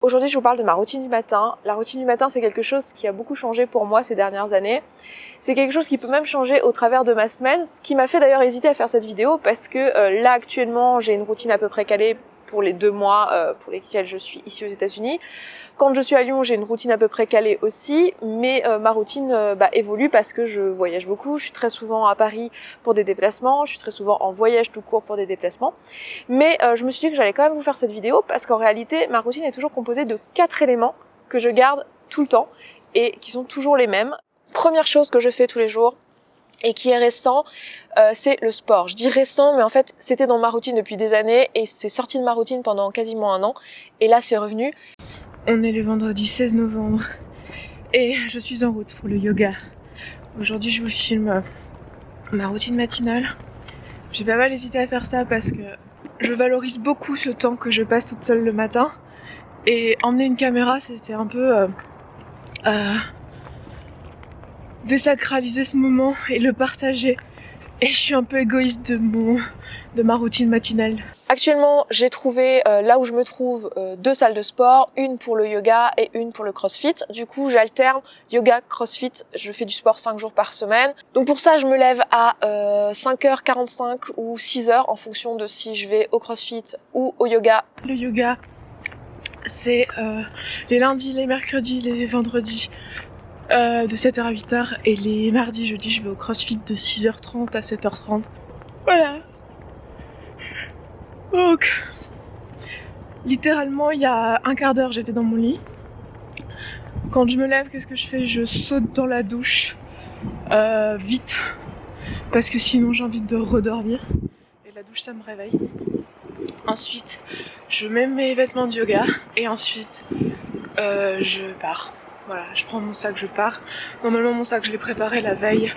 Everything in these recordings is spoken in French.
Aujourd'hui, je vous parle de ma routine du matin. La routine du matin, c'est quelque chose qui a beaucoup changé pour moi ces dernières années. C'est quelque chose qui peut même changer au travers de ma semaine, ce qui m'a fait d'ailleurs hésiter à faire cette vidéo parce que là, actuellement, j'ai une routine à peu près calée pour les 2 mois pour lesquels je suis ici aux États-Unis. Quand je suis à Lyon, j'ai une routine à peu près calée aussi, mais ma routine évolue parce que je voyage beaucoup. Je suis très souvent à Paris pour des déplacements, je suis très souvent en voyage tout court pour des déplacements. Mais je me suis dit que j'allais quand même vous faire cette vidéo parce qu'en réalité, ma routine est toujours composée de 4 éléments que je garde tout le temps et qui sont toujours les mêmes. Première chose que je fais tous les jours, et qui est récent, c'est le sport. Je dis récent, mais en fait, c'était dans ma routine depuis des années et c'est sorti de ma routine pendant quasiment 1 an. Et là, c'est revenu. On est le vendredi 16 novembre et je suis en route pour le yoga. Aujourd'hui, je vous filme ma routine matinale. J'ai pas mal hésité à faire ça parce que je valorise beaucoup ce temps que je passe toute seule le matin. Et emmener une caméra, c'était un peu... désacraliser ce moment et le partager. Et je suis un peu égoïste de ma routine matinale. Actuellement, j'ai trouvé là où je me trouve 2 salles de sport, une pour le yoga et une pour le crossfit. Du coup, j'alterne yoga, crossfit, je fais du sport 5 jours par semaine. Donc pour ça, je me lève à 5h45 ou 6h en fonction de si je vais au crossfit ou au yoga. Le yoga, c'est les lundis, les mercredis, les vendredis. De 7h à 8h et les mardis, jeudi, je vais au crossfit de 6h30 à 7h30. Voilà. Donc, littéralement, il y a un quart d'heure, j'étais dans mon lit. Quand je me lève, qu'est-ce que je fais? Je saute dans la douche vite parce que sinon j'ai envie de redormir et la douche ça me réveille. Ensuite, je mets mes vêtements de yoga et ensuite je pars. Voilà, je prends mon sac, je pars. Normalement, mon sac, je l'ai préparé la veille.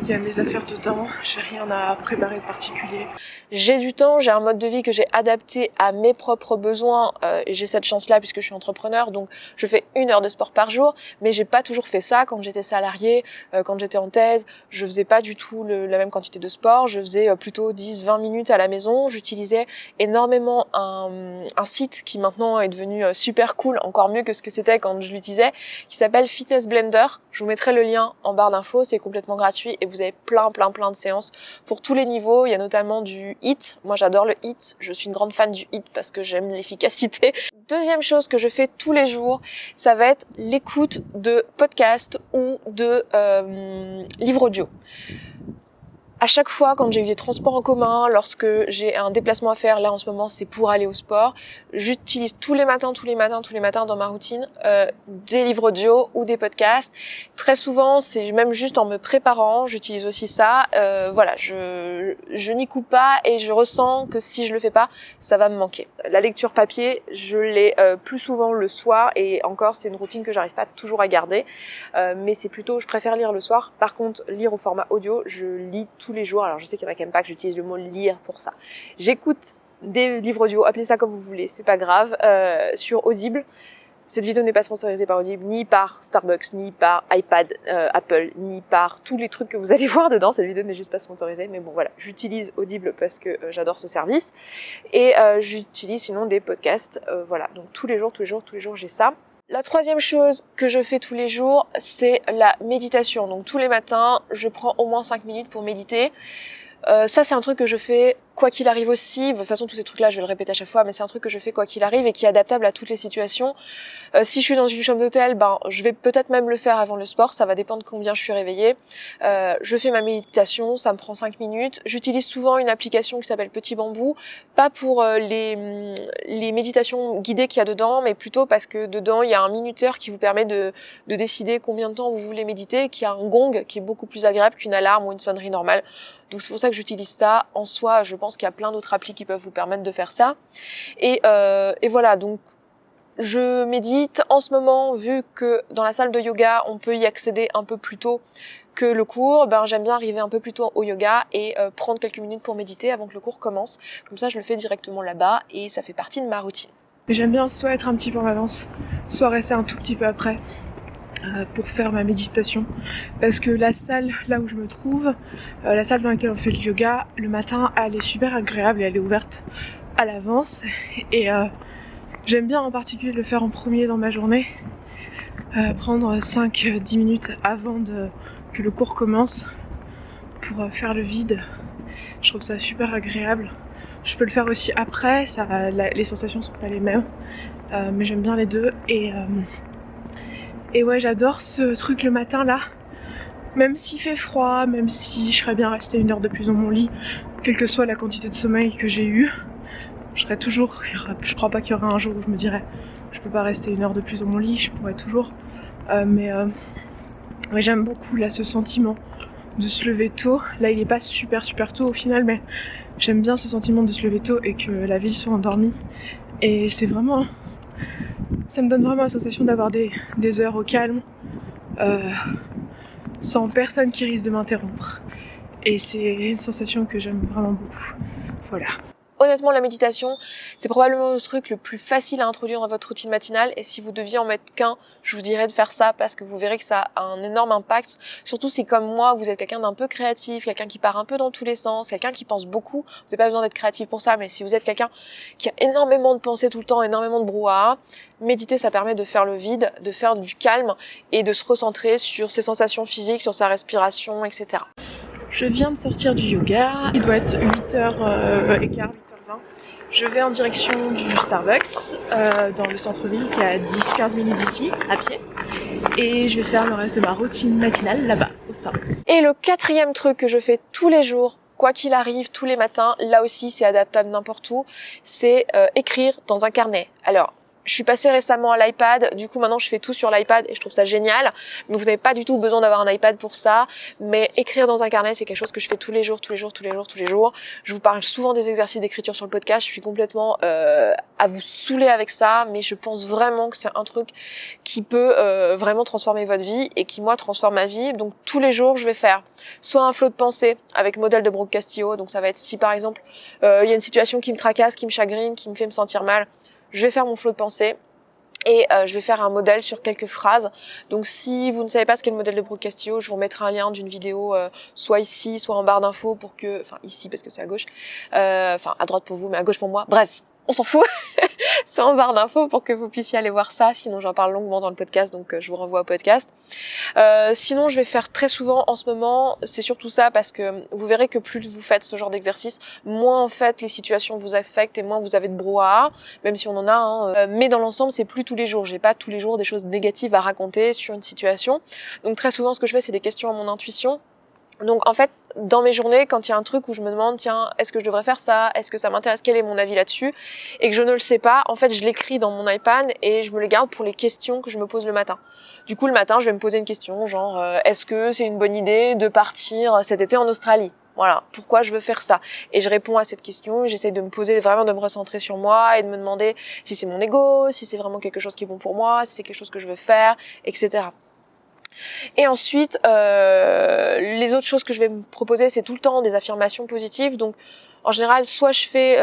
Il y a mes affaires dedans, j'ai rien à préparer de particulier. J'ai du temps, j'ai un mode de vie que j'ai adapté à mes propres besoins et j'ai cette chance-là puisque je suis entrepreneur, donc je fais 1 heure de sport par jour, mais j'ai pas toujours fait ça quand j'étais salariée, quand j'étais en thèse, je faisais pas du tout la même quantité de sport, je faisais plutôt 10-20 minutes à la maison, j'utilisais énormément un site qui maintenant est devenu super cool, encore mieux que ce que c'était quand je l'utilisais, qui s'appelle Fitness Blender. Je vous mettrai le lien en barre d'infos, c'est complètement gratuit et vous avez plein de séances pour tous les niveaux. Il y a notamment du HIIT. Moi j'adore le HIIT, je suis une grande fan du HIIT parce que j'aime l'efficacité. Deuxième chose que je fais tous les jours, ça va être l'écoute de podcasts ou de livres audio. À chaque fois, quand j'ai eu des transports en commun, lorsque j'ai un déplacement à faire, là en ce moment c'est pour aller au sport, j'utilise tous les matins dans ma routine des livres audio ou des podcasts. Très souvent, c'est même juste en me préparant, j'utilise aussi ça. Voilà, je n'y coupe pas et je ressens que si je le fais pas, ça va me manquer. La lecture papier, je l'ai plus souvent le soir et encore c'est une routine que j'arrive pas toujours à garder, mais c'est plutôt, je préfère lire le soir. Par contre, lire au format audio, je lis tous les jours. Alors je sais qu'il y en a qui n'aiment pas que j'utilise le mot lire pour ça. J'écoute des livres audio, appelez ça comme vous voulez, c'est pas grave, sur Audible. Cette vidéo n'est pas sponsorisée par Audible, ni par Starbucks, ni par iPad, Apple, ni par tous les trucs que vous allez voir dedans. Cette vidéo n'est juste pas sponsorisée, mais bon voilà, j'utilise Audible parce que j'adore ce service. Et j'utilise sinon des podcasts, voilà. Donc tous les jours, j'ai ça. La troisième chose que je fais tous les jours, c'est la méditation. Donc tous les matins, je prends au moins 5 minutes pour méditer. Ça, c'est un truc que je fais quoi qu'il arrive aussi. De toute façon, tous ces trucs-là, je vais le répéter à chaque fois, mais c'est un truc que je fais quoi qu'il arrive et qui est adaptable à toutes les situations. Si je suis dans une chambre d'hôtel, je vais peut-être même le faire avant le sport. Ça va dépendre de combien je suis réveillée. Je fais ma méditation, ça me prend 5 minutes. J'utilise souvent une application qui s'appelle Petit Bambou, pas pour les méditations guidées qu'il y a dedans, mais plutôt parce que dedans, il y a un minuteur qui vous permet de décider combien de temps vous voulez méditer, qui a un gong qui est beaucoup plus agréable qu'une alarme ou une sonnerie normale. Donc c'est pour ça que j'utilise ça. En soi, je pense qu'il y a plein d'autres applis qui peuvent vous permettre de faire ça. Et voilà, donc je médite en ce moment, vu que dans la salle de yoga, on peut y accéder un peu plus tôt que le cours, j'aime bien arriver un peu plus tôt au yoga et prendre quelques minutes pour méditer avant que le cours commence. Comme ça, je le fais directement là-bas et ça fait partie de ma routine. J'aime bien soit être un petit peu en avance, soit rester un tout petit peu après pour faire ma méditation, parce que la salle là où je me trouve, la salle dans laquelle on fait le yoga, le matin elle est super agréable et elle est ouverte à l'avance et J'aime bien en particulier le faire en premier dans ma journée, prendre 5-10 minutes avant que le cours commence pour faire le vide. Je trouve ça super agréable. Je peux le faire aussi après, les sensations sont pas les mêmes, mais j'aime bien les deux. Et ouais, j'adore ce truc le matin là. Même s'il fait froid, même si je serais bien restée 1 heure de plus dans mon lit, quelle que soit la quantité de sommeil que j'ai eu, je crois pas qu'il y aura un jour où je me dirais je peux pas rester 1 heure de plus dans mon lit, je pourrais toujours. Mais j'aime beaucoup là ce sentiment de se lever tôt. Là il est pas super tôt au final, mais j'aime bien ce sentiment de se lever tôt et que la ville soit endormie. Et c'est vraiment... ça me donne vraiment la sensation d'avoir des heures au calme, sans personne qui risque de m'interrompre. Et c'est une sensation que j'aime vraiment beaucoup. Voilà. Honnêtement, la méditation, c'est probablement le truc le plus facile à introduire dans votre routine matinale. Et si vous deviez en mettre qu'un, je vous dirais de faire ça parce que vous verrez que ça a un énorme impact. Surtout si, comme moi, vous êtes quelqu'un d'un peu créatif, quelqu'un qui part un peu dans tous les sens, quelqu'un qui pense beaucoup. Vous n'avez pas besoin d'être créatif pour ça, mais si vous êtes quelqu'un qui a énormément de pensées tout le temps, énormément de brouhaha, méditer, ça permet de faire le vide, de faire du calme et de se recentrer sur ses sensations physiques, sur sa respiration, etc. Je viens de sortir du yoga, il doit être 8h15, 8h20. Je vais en direction du Starbucks dans le centre-ville qui est à 10-15 minutes d'ici, à pied. Et je vais faire le reste de ma routine matinale là-bas, au Starbucks. Et le 4e truc que je fais tous les jours, quoi qu'il arrive, tous les matins, là aussi c'est adaptable n'importe où, c'est écrire dans un carnet. Alors, je suis passée récemment à l'iPad, du coup maintenant je fais tout sur l'iPad et je trouve ça génial, mais vous n'avez pas du tout besoin d'avoir un iPad pour ça, mais écrire dans un carnet c'est quelque chose que je fais tous les jours. Je vous parle souvent des exercices d'écriture sur le podcast, je suis complètement à vous saouler avec ça, mais je pense vraiment que c'est un truc qui peut vraiment transformer votre vie et qui moi transforme ma vie. Donc tous les jours je vais faire soit un flot de pensée avec modèle de Brooke Castillo, donc ça va être si par exemple il y a une situation qui me tracasse, qui me chagrine, qui me fait me sentir mal, je vais faire mon flot de pensée et je vais faire un modèle sur quelques phrases. Donc si vous ne savez pas ce qu'est le modèle de Brooke Castillo, je vous remettrai un lien d'une vidéo soit ici, soit en barre d'infos pour que... Enfin ici parce que c'est à gauche, enfin à droite pour vous mais à gauche pour moi, bref, on s'en fout. Soit en barre d'infos pour que vous puissiez aller voir ça, sinon j'en parle longuement dans le podcast, donc je vous renvoie au podcast. Sinon je vais faire très souvent en ce moment, c'est surtout ça parce que vous verrez que plus vous faites ce genre d'exercice, moins en fait les situations vous affectent et moins vous avez de brouhaha, même si on en a, hein, mais dans l'ensemble c'est plus tous les jours, j'ai pas tous les jours des choses négatives à raconter sur une situation. Donc très souvent ce que je fais c'est des questions à mon intuition. Donc en fait, dans mes journées, quand il y a un truc où je me demande, tiens, est-ce que je devrais faire ça? Est-ce que ça m'intéresse? Quel est mon avis là-dessus? Et que je ne le sais pas, en fait, je l'écris dans mon iPad et je me les garde pour les questions que je me pose le matin. Du coup, le matin, je vais me poser une question, genre, est-ce que c'est une bonne idée de partir cet été en Australie? Voilà, pourquoi je veux faire ça? Et je réponds à cette question, j'essaie de me poser, vraiment de me recentrer sur moi et de me demander si c'est mon ego, si c'est vraiment quelque chose qui est bon pour moi, si c'est quelque chose que je veux faire, etc. Et ensuite, les autres choses que je vais me proposer, c'est tout le temps des affirmations positives. Donc, en général, soit je fais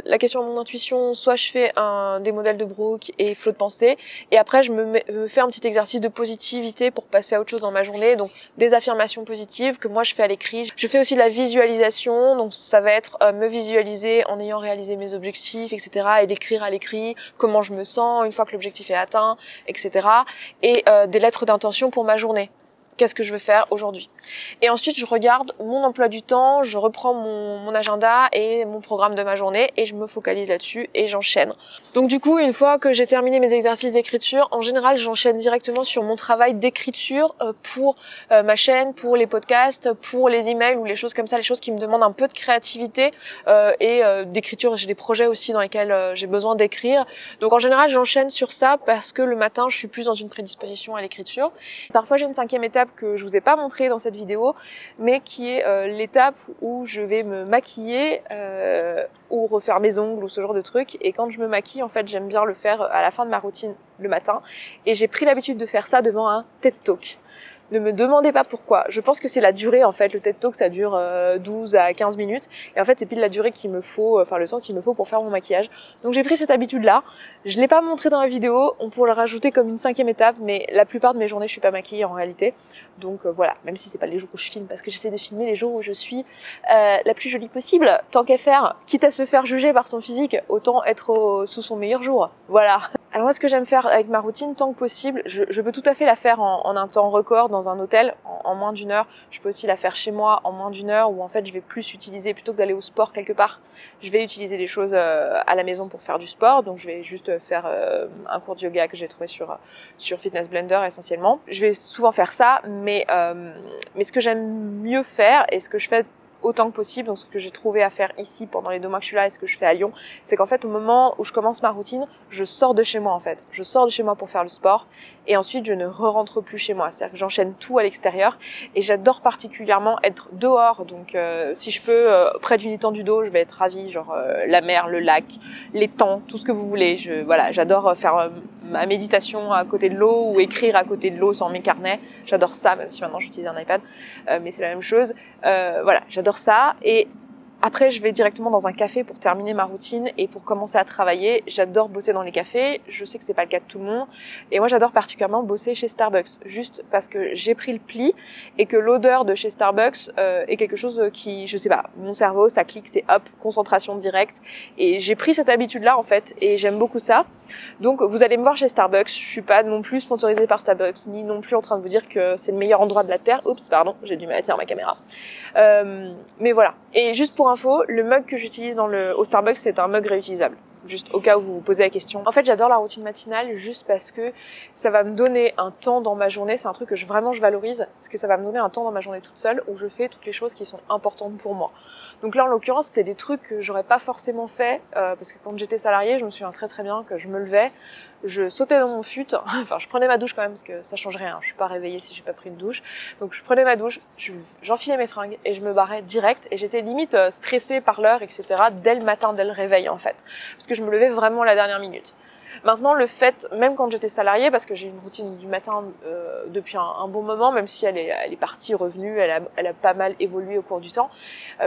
la question à mon intuition, soit je fais des modèles de Brooke et flot de pensée. Et après, je me fais un petit exercice de positivité pour passer à autre chose dans ma journée. Donc, des affirmations positives que moi, je fais à l'écrit. Je fais aussi de la visualisation. Donc, ça va être me visualiser en ayant réalisé mes objectifs, etc. Et l'écrire à l'écrit, comment je me sens une fois que l'objectif est atteint, etc. Et des lettres d'intention pour ma journée. Qu'est-ce que je veux faire aujourd'hui? Et ensuite, je regarde mon emploi du temps, je reprends mon agenda et mon programme de ma journée et je me focalise là-dessus et j'enchaîne. Donc du coup, une fois que j'ai terminé mes exercices d'écriture, en général, j'enchaîne directement sur mon travail d'écriture pour ma chaîne, pour les podcasts, pour les emails ou les choses comme ça, les choses qui me demandent un peu de créativité et d'écriture. J'ai des projets aussi dans lesquels j'ai besoin d'écrire. Donc en général, j'enchaîne sur ça parce que le matin, je suis plus dans une prédisposition à l'écriture. Parfois, j'ai une 5e étape que je vous ai pas montré dans cette vidéo, mais qui est l'étape où je vais me maquiller ou refaire mes ongles ou ce genre de trucs. Et quand je me maquille, en fait, j'aime bien le faire à la fin de ma routine le matin. Et j'ai pris l'habitude de faire ça devant un TED Talk. Ne me demandez pas pourquoi. Je pense que c'est la durée en fait. Le TED Talk ça dure 12 à 15 minutes. Et en fait c'est pile la durée qu'il me faut, enfin le temps qu'il me faut pour faire mon maquillage. Donc j'ai pris cette habitude là. Je l'ai pas montré dans la vidéo. On pourrait le rajouter comme une 5e étape. Mais la plupart de mes journées je suis pas maquillée en réalité. Donc voilà. Même si c'est pas les jours où je filme. Parce que j'essaie de filmer les jours où je suis la plus jolie possible. Tant qu'à faire. Quitte à se faire juger par son physique. Autant être sous son meilleur jour. Voilà. Alors moi ce que j'aime faire avec ma routine tant que possible, je peux tout à fait la faire en un temps record dans un hôtel, en moins d'1 heure. Je peux aussi la faire chez moi en moins d'1 heure où en fait je vais plus utiliser, plutôt que d'aller au sport quelque part, je vais utiliser des choses à la maison pour faire du sport. Donc je vais juste faire un cours de yoga que j'ai trouvé sur Fitness Blender essentiellement. Je vais souvent faire ça, mais ce que j'aime mieux faire et ce que je fais autant que possible, donc ce que j'ai trouvé à faire ici pendant les 2 mois que je suis là et ce que je fais à Lyon, c'est qu'en fait au moment où je commence ma routine, je sors de chez moi en fait. Je sors de chez moi pour faire le sport et ensuite je ne rentre plus chez moi. C'est-à-dire que j'enchaîne tout à l'extérieur et j'adore particulièrement être dehors. Donc si je peux près d'une étendue d'eau, je vais être ravie, genre la mer, le lac, l'étang, tout ce que vous voulez. Voilà, j'adore faire ma méditation à côté de l'eau ou écrire à côté de l'eau sans mes carnets. J'adore ça, même si maintenant j'utilise un iPad, mais c'est la même chose. Voilà, j'adore ça. Et après, je vais directement dans un café pour terminer ma routine et pour commencer à travailler. J'adore bosser dans les cafés. Je sais que c'est pas le cas de tout le monde. Et moi, j'adore particulièrement bosser chez Starbucks. Juste parce que j'ai pris le pli et que l'odeur de chez Starbucks est quelque chose qui, je sais pas, mon cerveau, ça clique, c'est hop, concentration directe. Et j'ai pris cette habitude-là, en fait, et j'aime beaucoup ça. Donc, vous allez me voir chez Starbucks. Je suis pas non plus sponsorisée par Starbucks, ni non plus en train de vous dire que c'est le meilleur endroit de la Terre. Oups, pardon, j'ai dû mettre ma caméra. Mais voilà. Et juste pour info, le mug que j'utilise au Starbucks, c'est un mug réutilisable. Juste au cas où vous vous posez la question. En fait, j'adore la routine matinale juste parce que ça va me donner un temps dans ma journée. C'est un truc que je valorise parce que ça va me donner un temps dans ma journée toute seule où je fais toutes les choses qui sont importantes pour moi. Donc là, en l'occurrence, c'est des trucs que j'aurais pas forcément fait parce que quand j'étais salariée, je me souviens très très bien que je me levais, je sautais dans mon fut, enfin je prenais ma douche quand même parce que ça change rien, je suis pas réveillée si j'ai pas pris de douche. Donc je prenais ma douche, j'enfilais mes fringues et je me barrais direct et j'étais limite stressée par l'heure, etc. dès le matin, dès le réveil en fait. Parce que je me levais vraiment à la dernière minute. Maintenant, le fait, même quand j'étais salariée, parce que j'ai une routine du matin depuis un bon moment, même si elle est partie, revenue, elle a pas mal évolué au cours du temps,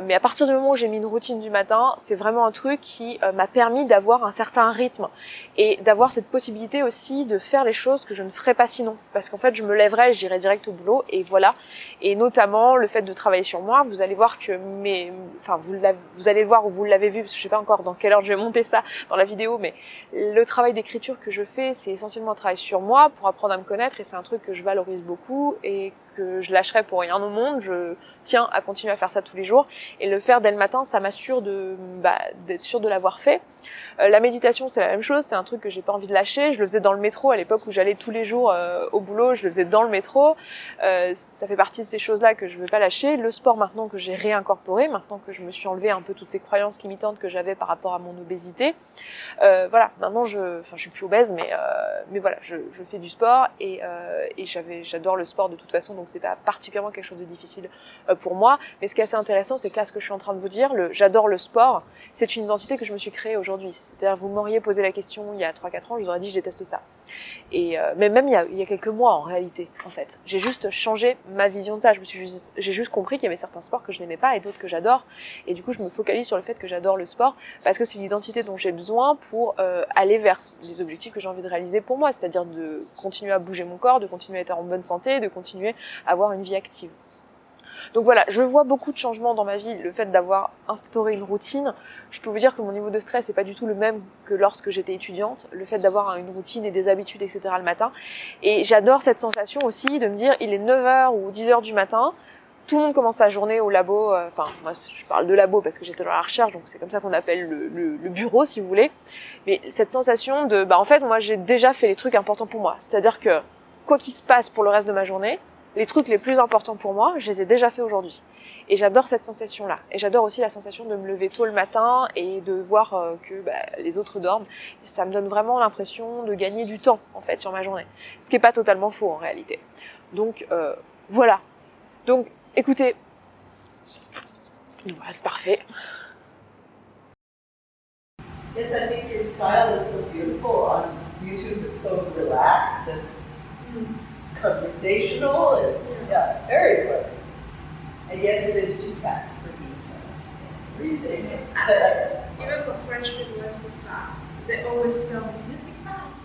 mais à partir du moment où j'ai mis une routine du matin, c'est vraiment un truc qui m'a permis d'avoir un certain rythme et d'avoir cette possibilité aussi de faire les choses que je ne ferais pas sinon. Parce qu'en fait, je me lèverais, j'irais direct au boulot et voilà. Et notamment, le fait de travailler sur moi, vous allez voir que vous allez voir ou vous l'avez vu, parce que je sais pas encore dans quelle heure je vais monter ça dans la vidéo, mais le travail d'écriture que je fais, c'est essentiellement un travail sur moi pour apprendre à me connaître et c'est un truc que je valorise beaucoup et que je lâcherai pour rien au monde. Je tiens à continuer à faire ça tous les jours et le faire dès le matin, ça m'assure d'être sûre de l'avoir fait. La méditation, c'est la même chose, c'est un truc que j'ai pas envie de lâcher. Je le faisais dans le métro à l'époque où j'allais tous les jours au boulot, je le faisais dans le métro. Ça fait partie de ces choses-là que je veux pas lâcher. Le sport maintenant que j'ai réincorporé, maintenant que je me suis enlevé un peu toutes ces croyances limitantes que j'avais par rapport à mon obésité. Voilà, maintenant je suis plus obèse, mais voilà, je fais du sport et j'adore le sport de toute façon, donc c'est pas particulièrement quelque chose de difficile pour moi. Mais ce qui est assez intéressant, c'est que là, ce que je suis en train de vous dire, j'adore le sport, c'est une identité que je me suis créée aujourd'hui. C'est-à-dire, vous m'auriez posé la question il y a 3-4 ans, je vous aurais dit je déteste ça. Et mais même il y a quelques mois en réalité, en fait, j'ai juste changé ma vision de ça. J'ai juste compris qu'il y avait certains sports que je n'aimais pas et d'autres que j'adore. Et du coup, je me focalise sur le fait que j'adore le sport parce que c'est une identité dont j'ai besoin pour aller vers les objectifs que j'ai envie de réaliser pour moi, c'est-à-dire de continuer à bouger mon corps, de continuer à être en bonne santé, de continuer à avoir une vie active. Donc voilà, je vois beaucoup de changements dans ma vie, le fait d'avoir instauré une routine. Je peux vous dire que mon niveau de stress n'est pas du tout le même que lorsque j'étais étudiante, le fait d'avoir une routine et des habitudes, etc. le matin. Et j'adore cette sensation aussi de me dire, il est 9h ou 10h du matin, tout le monde commence sa journée au labo, moi je parle de labo parce que j'étais dans la recherche, donc c'est comme ça qu'on appelle le bureau si vous voulez. Mais cette sensation de, en fait moi j'ai déjà fait les trucs importants pour moi. C'est-à-dire que quoi qu'il se passe pour le reste de ma journée, les trucs les plus importants pour moi, je les ai déjà fait aujourd'hui. Et j'adore cette sensation-là. Et j'adore aussi la sensation de me lever tôt le matin et de voir que les autres dorment. Et ça me donne vraiment l'impression de gagner du temps, en fait, sur ma journée. Ce qui n'est pas totalement faux, en réalité. Donc, voilà. Donc, écoutez, voilà, c'est parfait. Yes, I think your style is so beautiful on YouTube. It's so relaxed and conversational, and Yeah, very pleasant. I guess it is too fast for me to understand everything. But Even for French people who speak fast, they always tell me, you speak fast,